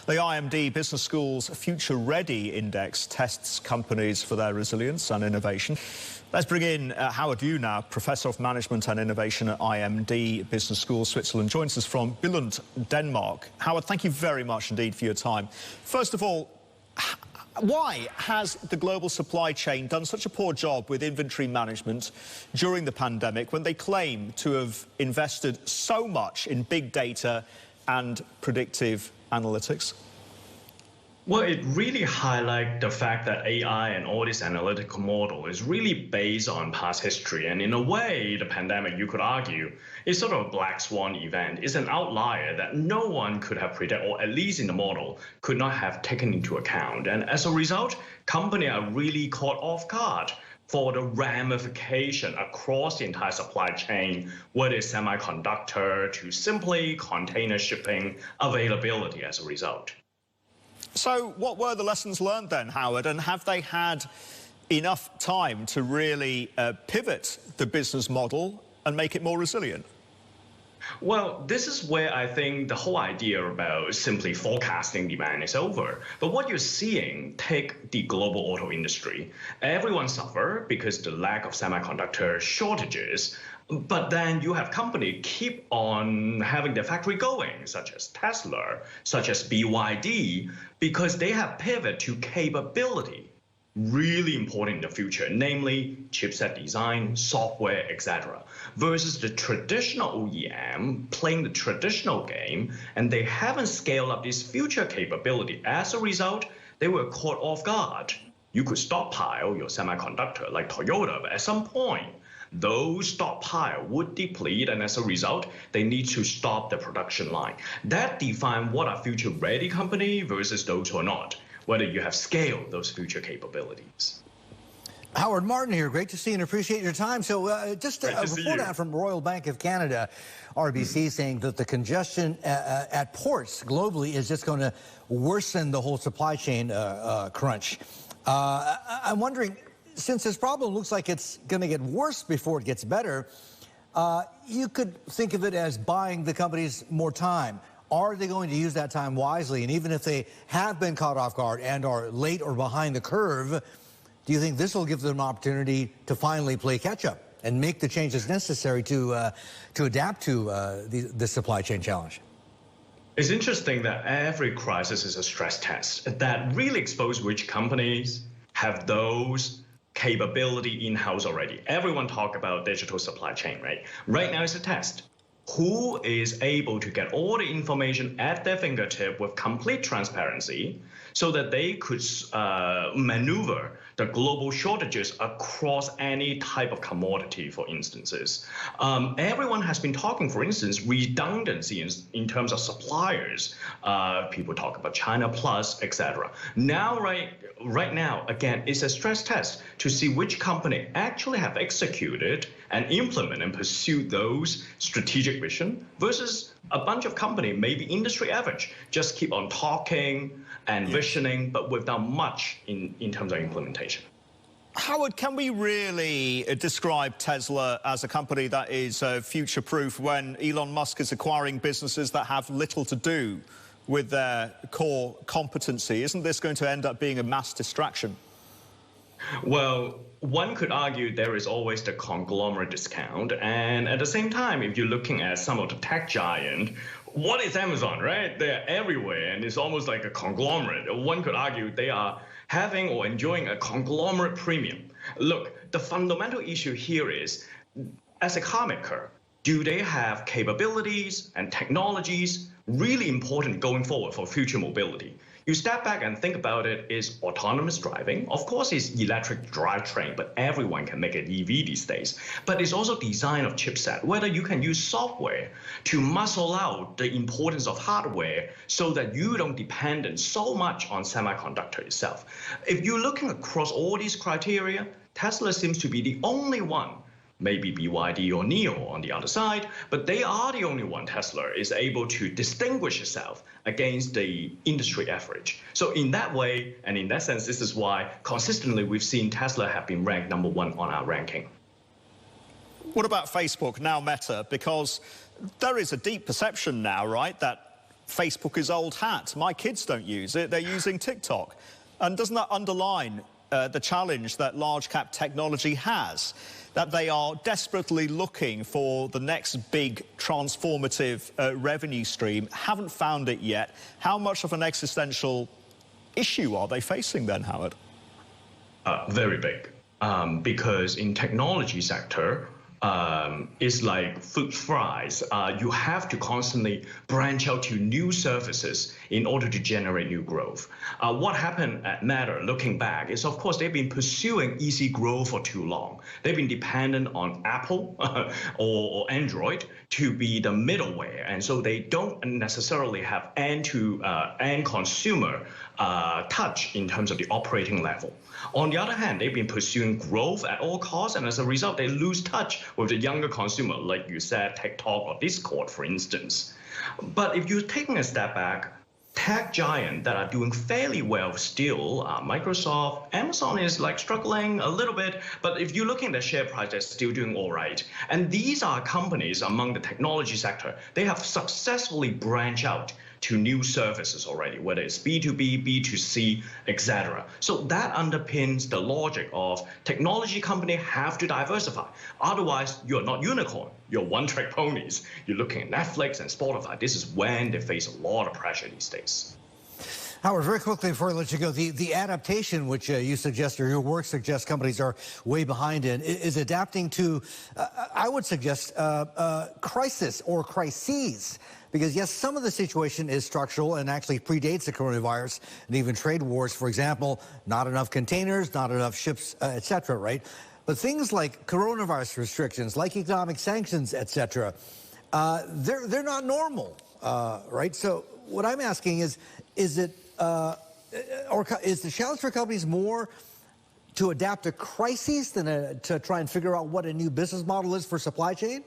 The IMD Business School's Future Ready Index tests companies for their resilience and innovation. Let's bring in Howard Yu now, Professor of Management and Innovation at IMD Business School, Switzerland, joins us from Billund, Denmark. Howard, thank you very much indeed for your time. First of all, why has the global supply chain done such a poor job with inventory management during the pandemic when they claim to have invested so much in big data and predictive analytics? Well, it really highlights the fact that AI and all this analytical model is really based on past history. And in a way, the pandemic, you could argue, is sort of a black swan event. It's an outlier that no one could have predicted, or at least in the model, could not have taken into account. And as a result, companies are really caught off guard for the ramification across the entire supply chain, whether it's semiconductor to simply container shipping availability as a result. So what were the lessons learned then, Howard, and have they had enough time to really pivot the business model and make it more resilient? Well, this is where I think the whole idea about simply forecasting demand is over. But what you're seeing, take the global auto industry. Everyone suffer because the lack of semiconductor shortages. But then you have companies keep on having their factory going, such as Tesla, such as BYD, because they have pivot to capability. Really important in the future, namely chipset design, software, etc., versus the traditional OEM playing the traditional game, and they haven't scaled up this future capability. As a result, they were caught off guard. You could stockpile your semiconductor like Toyota, but at some point, those stockpile would deplete, and as a result, they need to stop the production line. That defines what are future-ready company versus those who are not, whether you have scaled those future capabilities. Howard Martin here. Great to see and appreciate your time. So just a report out from Royal Bank of Canada, RBC, saying that the congestion at ports globally is just going to worsen the whole supply chain crunch. I'm wondering, since this problem looks like it's going to get worse before it gets better, you could think of it as buying the companies more time. Are they going to use that time wisely? And even if they have been caught off guard and are late or behind the curve, do you think this will give them an opportunity to finally play catch-up and make the changes necessary to adapt to the supply chain challenge? It's interesting that every crisis is a stress test that really exposes which companies have those capability in-house already. Everyone talk about digital supply chain, right? Right now it's a test. Who is able to get all the information at their fingertip with complete transparency so that they could maneuver the global shortages across any type of commodity, for instances. Everyone has been talking, for instance, redundancy in terms of suppliers. People talk about China Plus, etc. Now, right now, again, it's a stress test to see which company actually have executed and implement and pursue those strategic vision versus a bunch of companies, maybe industry average, just keep on talking and visioning, but without much in terms of implementation. Howard, can we really describe Tesla as a company that is future-proof when Elon Musk is acquiring businesses that have little to do with their core competency? Isn't this going to end up being a mass distraction? Well, one could argue there is always the conglomerate discount. And at the same time, if you're looking at some of the tech giant, what is Amazon, right? They're everywhere, and it's almost like a conglomerate. One could argue they are having or enjoying a conglomerate premium. Look, the fundamental issue here is, as a car maker, do they have capabilities and technologies really important going forward for future mobility? You step back and think about it, is autonomous driving. Of course, it's electric drivetrain, but everyone can make an EV these days. But it's also design of chipset, whether you can use software to muscle out the importance of hardware so that you don't depend so much on semiconductor itself. If you're looking across all these criteria, Tesla seems to be the only one, maybe BYD or NIO on the other side, but they are the only one, Tesla, is able to distinguish itself against the industry average. So in that way, and in that sense, this is why consistently we've seen Tesla have been ranked #1 on our ranking. What about Facebook, now Meta? Because there is a deep perception now, right, that Facebook is old hat. My kids don't use it. They're using TikTok. And doesn't that underline the challenge that large cap technology has, that they are desperately looking for the next big transformative revenue stream, haven't found it yet? How much of an existential issue are they facing then, Howard? Very big, because in technology sector, it's like food fries. You have to constantly branch out to new services in order to generate new growth. What happened at Meta, looking back, is of course they've been pursuing easy growth for too long. They've been dependent on Apple or Android to be the middleware, and so they don't necessarily have end-to-end consumer touch in terms of the operating level. On the other hand, they've been pursuing growth at all costs, and as a result, they lose touch with the younger consumer, like you said, TikTok or Discord, for instance. But if you're taking a step back, tech giants that are doing fairly well still, Microsoft, Amazon is like struggling a little bit, but if you're looking at the share price, they're still doing all right. And these are companies among the technology sector. They have successfully branched out to new services already, whether it's B2B, B2C, etc. So that underpins the logic of technology companies have to diversify. Otherwise, you're not unicorn. You're one-trick ponies. You're looking at Netflix and Spotify. This is when they face a lot of pressure these days. Howard, very quickly before I let you go, the adaptation which you suggest, or your work suggests companies are way behind in, is adapting to, I would suggest, crisis or crises. Because, yes, some of the situation is structural and actually predates the coronavirus and even trade wars. For example, not enough containers, not enough ships, et cetera, right? But things like coronavirus restrictions, like economic sanctions, et cetera, they're not normal, right? So what I'm asking is the challenge for companies more to adapt to crises than to try and figure out what a new business model is for supply chain?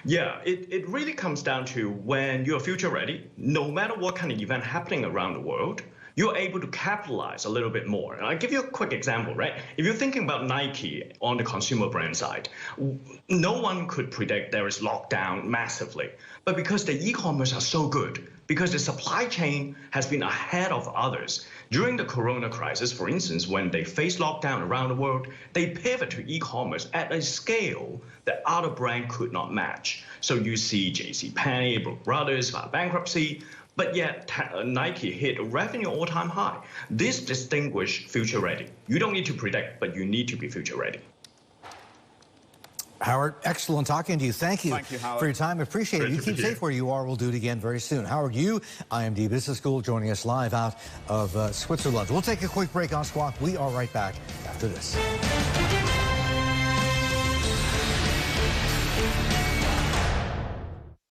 Yeah, it really comes down to when you're future ready, no matter what kind of event happening around the world, you're able to capitalize a little bit more. And I'll give you a quick example, right? If you're thinking about Nike on the consumer brand side, no one could predict there is lockdown massively. But because the e-commerce are so good, because the supply chain has been ahead of others, during the corona crisis, for instance, when they faced lockdown around the world, they pivot to e-commerce at a scale that other brand could not match. So you see JCPenney, Brooks Brothers file bankruptcy, but yet Nike hit a revenue all-time high. This distinguishes future ready. You don't need to predict, but you need to be future ready. Howard, excellent talking to you. Thank you, Howard, for your time. Appreciate it. You keep safe where you are. We'll do it again very soon. Howard Yu, IMD Business School, joining us live out of Switzerland. We'll take a quick break on Squawk. We are right back after this.